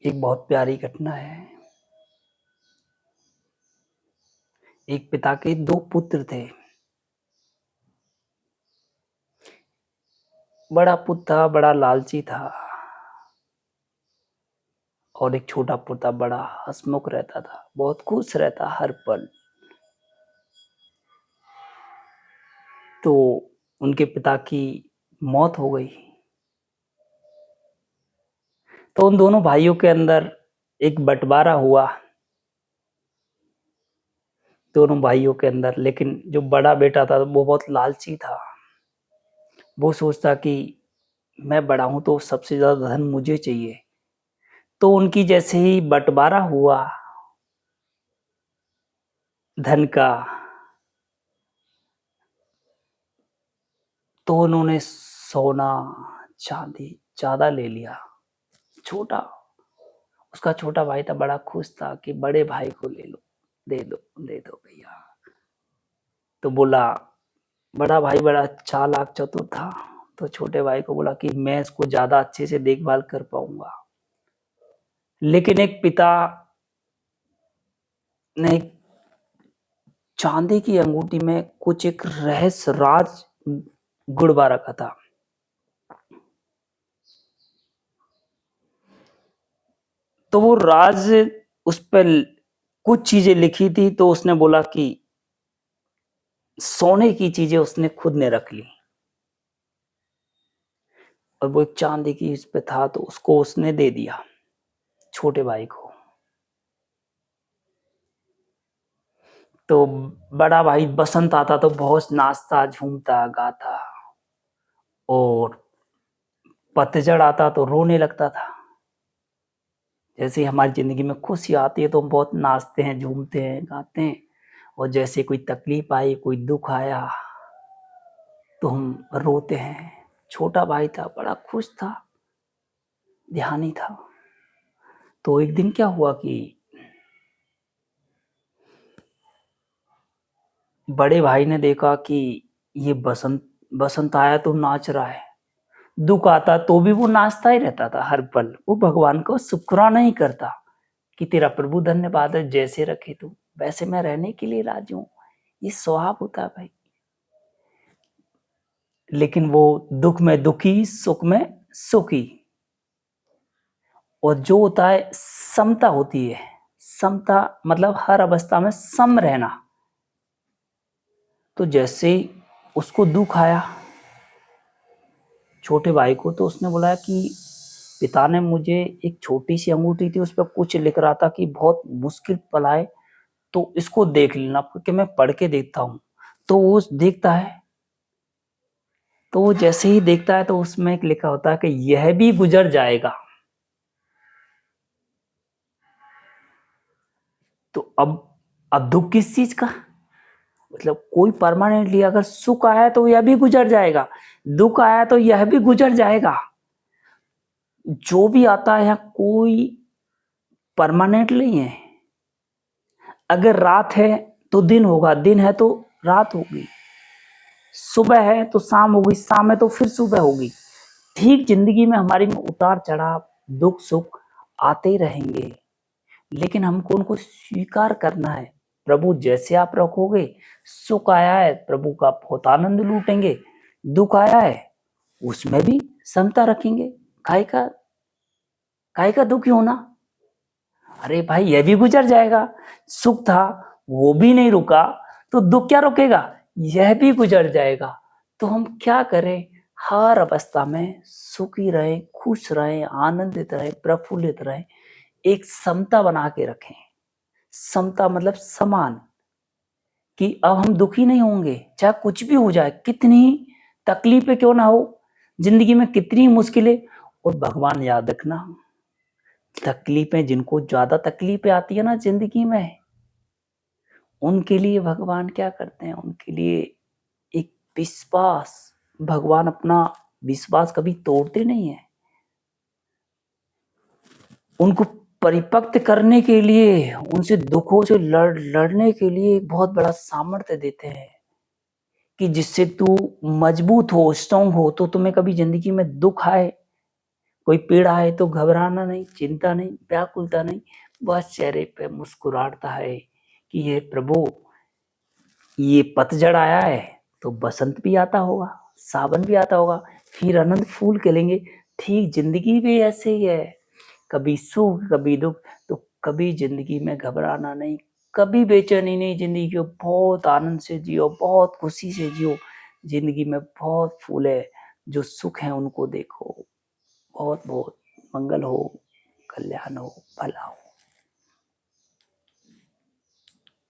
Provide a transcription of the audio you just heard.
एक बहुत प्यारी घटना है। एक पिता के 2 पुत्र थे। बड़ा पुत्र था, बड़ा लालची था और एक छोटा पुत्र था, बड़ा हँसमुख रहता था, बहुत खुश रहता हर पल। तो उनके पिता की मौत हो गई। तो उन दोनों भाइयों के अंदर एक बँटवारा हुआ, दोनों भाइयों के अंदर। लेकिन जो बड़ा बेटा था वो बहुत लालची था। वो सोचता कि मैं बड़ा हूँ तो सबसे ज़्यादा धन मुझे चाहिए। तो उनकी जैसे ही बँटवारा हुआ धन का, तो उन्होंने सोना, चाँदी ज़्यादा ले लिया। छोटा उसका छोटा भाई था, बड़ा खुश था कि बड़े भाई को ले लो, दे दो भैया। तो बोला, बड़ा भाई बड़ा चालाक चतुर था, तो छोटे भाई को बोला कि मैं इसको ज़्यादा अच्छे से देखभाल कर पाऊँगा। लेकिन एक पिता ने चाँदी की अंगूठी में कुछ एक रहस्य राज गुड़वा रखा था। तो वो राज उस पर कुछ चीज़ें लिखी थी, तो उसने बोला कि सोने की चीज़ें उसने खुद ने रख ली और वो एक चाँदी की इस पे था, तो उसको उसने दे दिया छोटे भाई को। तो बड़ा भाई बसंत आता तो बहुत नाचता, झूमता, गाता, और पतझड़ आता तो रोने लगता था। जैसे हमारी ज़िंदगी में खुशी आती है तो हम बहुत नाचते हैं, झूमते हैं, गाते हैं, और जैसे कोई तकलीफ आई, कोई दुःख आया, तो हम रोते हैं। छोटा भाई था, बड़ा खुश था, ध्यानी था। तो एक दिन क्या हुआ कि बड़े भाई ने देखा कि ये बसंत आया तो नाच रहा है, दुःख आता तो भी वो नाचता ही रहता था हर पल। वो भगवान को शुक्राना ही करता कि तेरा प्रभु धन्यवाद है, जैसे रखे तू वैसे मैं रहने के लिए राजी हूँ। ये स्वभाव होता है भाई। लेकिन वो दुःख में दुखी, सुख में सुखी। और जो होता है समता होती है। समता मतलब हर अवस्था में सम रहना। तो जैसे उसको दुःख आया छोटे भाई को, तो उसने बोला कि पिता ने मुझे एक छोटी सी अंगूठी थी, उस पर कुछ लिख रहा था कि बहुत मुश्किल पल आए तो इसको देख लेना, क्योंकि मैं पढ़ के देखता हूँ। तो वो देखता है, तो वो जैसे ही देखता है तो उसमें एक लिखा होता है कि यह भी गुजर जाएगा। तो अब दुःख किस चीज का, मतलब कोई परमानेंटली अगर सुख आया तो यह भी गुजर जाएगा, दुःख आया तो यह भी गुजर जाएगा। जो भी आता है कोई परमानेंट नहीं है। अगर रात है तो दिन होगा, दिन है तो रात होगी, सुबह है तो शाम होगी, शाम है तो फिर सुबह होगी। ठीक जिंदगी में हमारी में उतार चढ़ाव, दुख सुख आते ही रहेंगे। लेकिन हमको उनको स्वीकार करना है। प्रभु जैसे आप रखोगे, सुख आया है प्रभु का बहुत आनंद लूटेंगे, दुख आया है उसमें भी समता रखेंगे। काहे का दुखी होना, अरे भाई यह भी गुजर जाएगा। सुख था वो भी नहीं रुका, तो दुख क्या रुकेगा, यह भी गुजर जाएगा। तो हम क्या करें, हर अवस्था में सुखी रहे, खुश रहे, आनंदित रहे, प्रफुल्लित रहे, एक समता बना के रखें। समता मतलब समान, कि अब हम दुखी नहीं होंगे चाहे कुछ भी हो जाए, कितनी तकलीफें क्यों ना हो जिंदगी में, कितनी मुश्किलें। और भगवान याद रखना, तकलीफें जिनको ज्यादा तकलीफें आती है ना जिंदगी में, उनके लिए भगवान क्या करते हैं, उनके लिए एक विश्वास, भगवान अपना विश्वास कभी तोड़ते नहीं है। उनको परिपक्व करने के लिए, उनसे दुखों से लड़ने के लिए एक बहुत बड़ा सामर्थ्य देते हैं, कि जिससे तू मजबूत हो, स्ट्रांग हो, तो तुम्हें कभी जिंदगी में दुख आए कोई पीड़ा है तो घबराना नहीं, चिंता नहीं, व्याकुलता नहीं, बस चेहरे पे मुस्कुराता है कि हे प्रभु, ये पतझड़ आया है तो बसंत भी आता होगा, सावन भी आता होगा, फिर अनंत फूल खिलेंगे। ठीक जिंदगी भी ऐसे ही है, कभी सुख कभी दुख। तो कभी जिंदगी में घबराना नहीं, कभी बेचैनी नहीं, जिंदगी को बहुत आनंद से जियो, बहुत खुशी से जियो। जिंदगी में बहुत फूल है, जो सुख है उनको देखो। बहुत बहुत मंगल हो, कल्याण हो, भला हो।